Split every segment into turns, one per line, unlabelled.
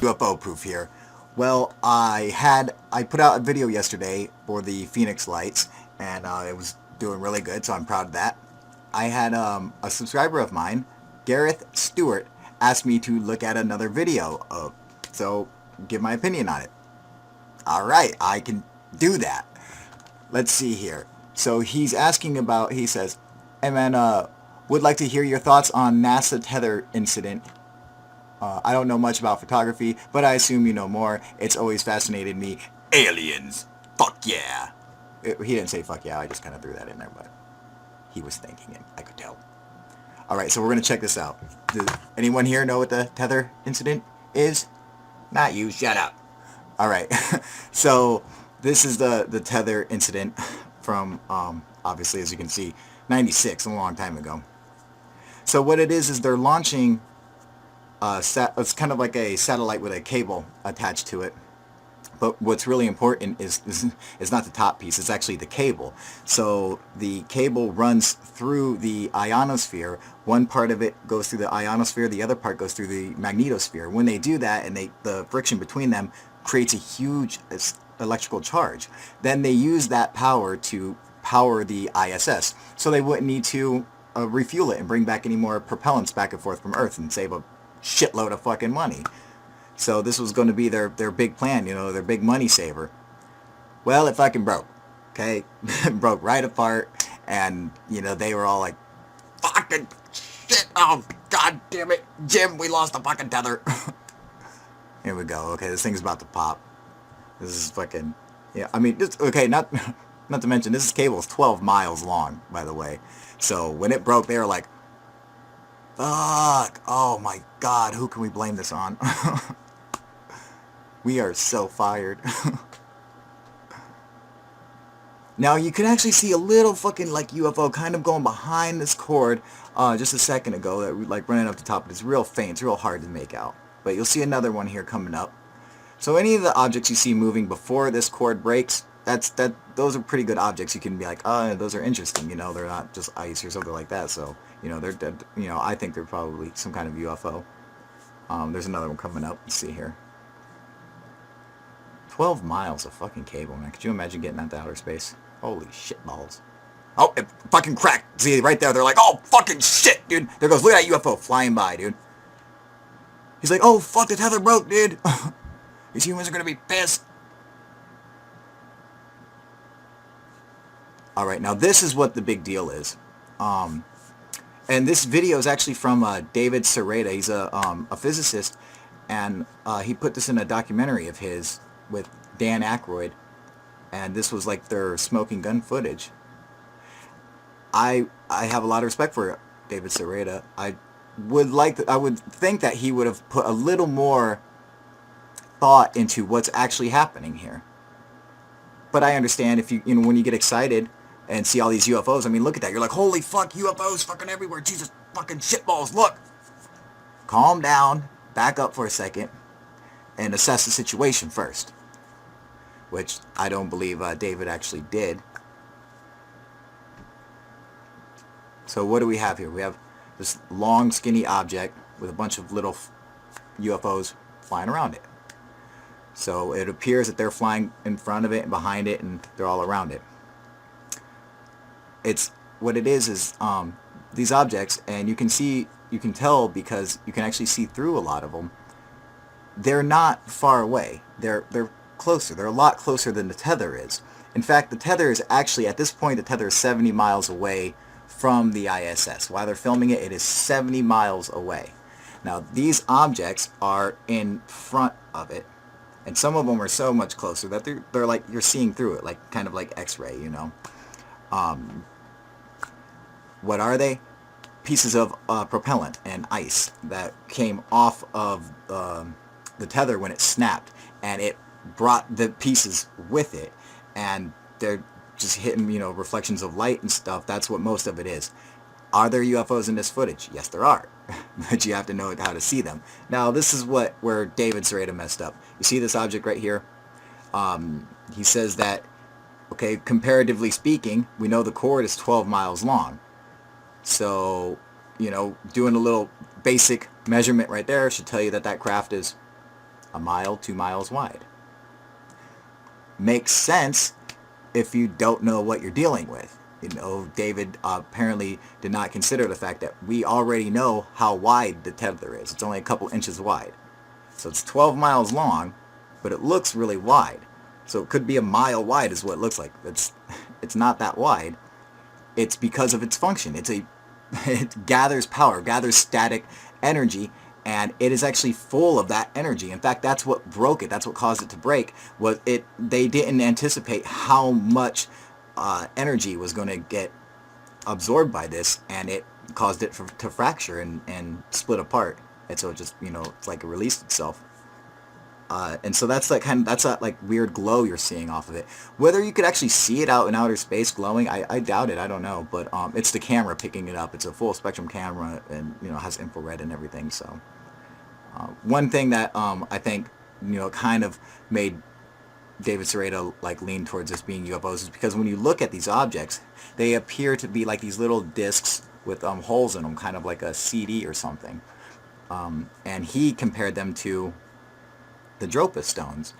UFO proof here. Well, I put out a video yesterday for the Phoenix Lights, and it was doing really good, so I'm proud of that. I had a subscriber of mine, Gareth Stewart, asked me to look at another video, so give my opinion on it. All right, I can do that. Let's see here. So he's asking about. He says, "Hey man, would like to hear your thoughts on NASA tether incident. I don't know much about photography, but I assume you know more. It's always fascinated me. Aliens. Fuck yeah." He didn't say fuck yeah, I just kind of threw that in there, but he was thinking it. I could tell. Alright, so we're going to check this out. Does anyone here know what the tether incident is? Not you, shut up. Alright, so this is the tether incident from, obviously, as you can see, 96, a long time ago. So what it is they're launching it's kind of like a satellite with a cable attached to it. But what's really important is not the top piece, it's actually the cable. So the cable runs through the ionosphere. One part of it goes through the ionosphere, the other part goes through the magnetosphere. When they do that, and the friction between them creates a huge electrical charge. Then they use that power to power the ISS. So they wouldn't need to refuel it and bring back any more propellants back and forth from Earth and save a shitload of fucking money. So this was going to be their big plan, their big money saver. Well, it fucking broke. Okay? It broke right apart, and, they were all like, fucking shit, oh, god damn it, Jim, we lost the fucking tether. Here we go. Okay, this thing's about to pop. This is fucking, yeah, I mean, okay, not to mention, this cable is 12 miles long, by the way. So when it broke, they were like, fuck, oh my god, who can we blame this on? We are so fired. Now you can actually see a little fucking like UFO kind of going behind this cord just a second ago that like running up the top. It's real faint, it's real hard to make out. But you'll see another one here coming up. So any of the objects you see moving before this cord breaks, those are pretty good objects. You can be like, oh, those are interesting, they're not just ice or something like that. So, they're dead. I think they're probably some kind of UFO. There's another one coming up. Let's see here. 12 miles of fucking cable, man. Could you imagine getting out to outer space? Holy shit balls. Oh, it fucking cracked. See, right there, they're like, oh, fucking shit, dude. There goes, look at that UFO flying by, dude. He's like, oh, fuck, the tether broke, dude. These humans are gonna be pissed. Alright, now this is what the big deal is. And this video is actually from David Sereda. He's a physicist, and he put this in a documentary of his with Dan Aykroyd, and this was like their smoking gun footage. I have a lot of respect for David Sereda. I would think that he would have put a little more thought into what's actually happening here. But I understand if when you get excited and see all these UFOs, I mean, look at that. You're like, holy fuck, UFOs fucking everywhere. Jesus fucking shitballs, look. Calm down, back up for a second, and assess the situation first. Which I don't believe David actually did. So what do we have here? We have this long, skinny object with a bunch of little UFOs flying around it. So it appears that they're flying in front of it and behind it, and they're all around it. It's what it is these objects, and you can tell because you can actually see through a lot of them. They're not far away. They're closer. They're a lot closer than the tether is. In fact, the tether is actually, at this point, the tether is 70 miles away from the ISS. While they're filming it, it is 70 miles away. Now, these objects are in front of it, and some of them are so much closer that they're like, you're seeing through it, like kind of like X-ray, What are they? Pieces of propellant and ice that came off of the tether when it snapped, and it brought the pieces with it, and they're just hitting, reflections of light and stuff. That's what most of it is. Are there UFOs in this footage? Yes, there are. But you have to know how to see them. Now, this is where David Sereda messed up. You see this object right here? He says that, okay, comparatively speaking, we know the cord is 12 miles long. So, doing a little basic measurement right there should tell you that craft is a mile, 2 miles wide. Makes sense if you don't know what you're dealing with. You know, David apparently did not consider the fact that we already know how wide the tether is. It's only a couple inches wide. So it's 12 miles long, but it looks really wide. So it could be a mile wide is what it looks like. It's not that wide. It's because of its function. It gathers power, gathers static energy, and it is actually full of that energy. In fact, that's what broke it. That's what caused it to break. They didn't anticipate how much energy was going to get absorbed by this, and it caused it to fracture and split apart. And so it just, it's like it released itself. And so that's that like weird glow you're seeing off of it. Whether you could actually see it out in outer space glowing, I doubt it. I don't know. But it's the camera picking it up. It's a full spectrum camera, and has infrared and everything. So one thing that I think kind of made David Sereda like lean towards this being UFOs is because when you look at these objects, they appear to be like these little discs with holes in them, kind of like a CD or something. And he compared them to the Dropa stones,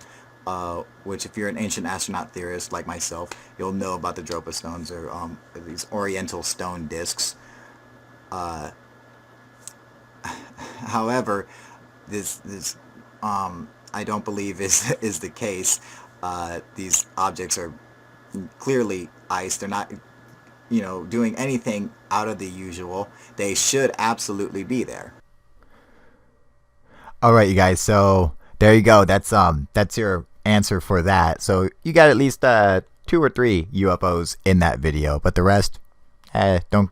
which if you're an ancient astronaut theorist like myself, you'll know about the Dropa stones. They're these oriental stone discs. However, this I don't believe is the case. These objects are clearly ice. They're not doing anything out of the usual. They should absolutely be there.
All right, you guys. So there you go. That's your answer for that. So you got at least 2 or 3 UFOs in that video, but the rest, don't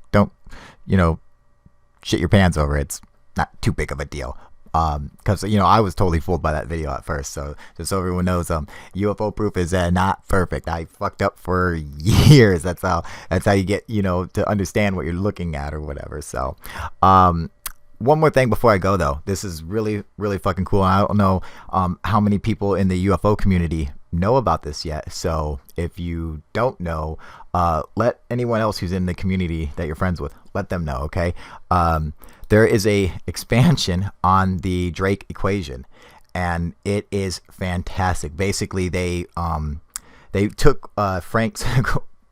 shit your pants over. It's not too big of a deal. Because I was totally fooled by that video at first. So just so everyone knows, UFO proof is not perfect. I fucked up for years. That's how you get to understand what you're looking at or whatever. So one more thing before I go, though. This is really, really fucking cool. I don't know how many people in the UFO community know about this yet. So if you don't know, let anyone else who's in the community that you're friends with, let them know, okay? There is a expansion on the Drake equation, and it is fantastic. Basically, they took Frank's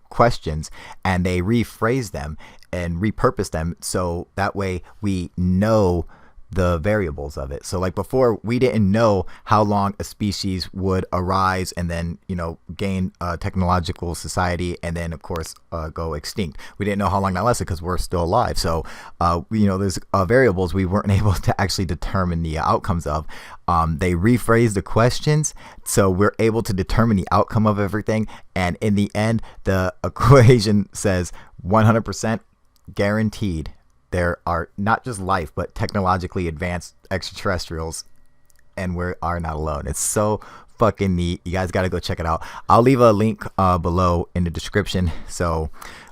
questions and they rephrased them and repurposed them so that way we know the variables of it. So like before, we didn't know how long a species would arise and then gain technological society and then of course go extinct. We didn't know how long that lasted because we're still alive. So there's variables we weren't able to actually determine the outcomes of. They rephrased the questions so we're able to determine the outcome of everything, and in the end the equation says 100% guaranteed there are not just life, but technologically advanced extraterrestrials, and we are not alone. It's so fucking neat. You guys got to go check it out. I'll leave a link below in the description. So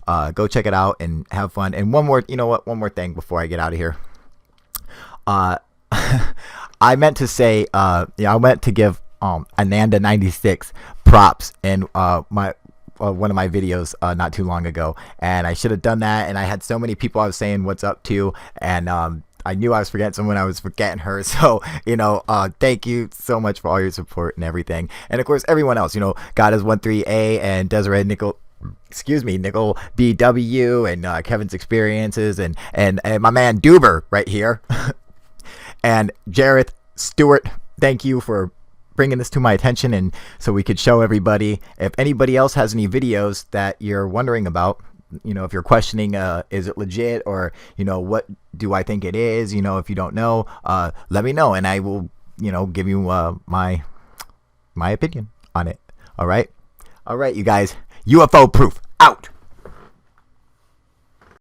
go check it out and have fun. And one more thing before I get out of here. I meant to say, I meant to give Ananda96 props in one of my videos not too long ago, and I should have done that, and I had so many people I was saying what's up to, and I knew I was forgetting someone. I was forgetting her. So thank you so much for all your support and everything, and of course everyone else, God is 13A and Desiree Nickel BW and Kevin's experiences and my man Duber right here and Jareth Stewart, thank you for bringing this to my attention, and so we could show everybody. If anybody else has any videos that you're wondering about, if you're questioning is it legit, or what do I think it is, if you don't know, let me know and I will give you my opinion on it. All right, you guys, UFO proof out.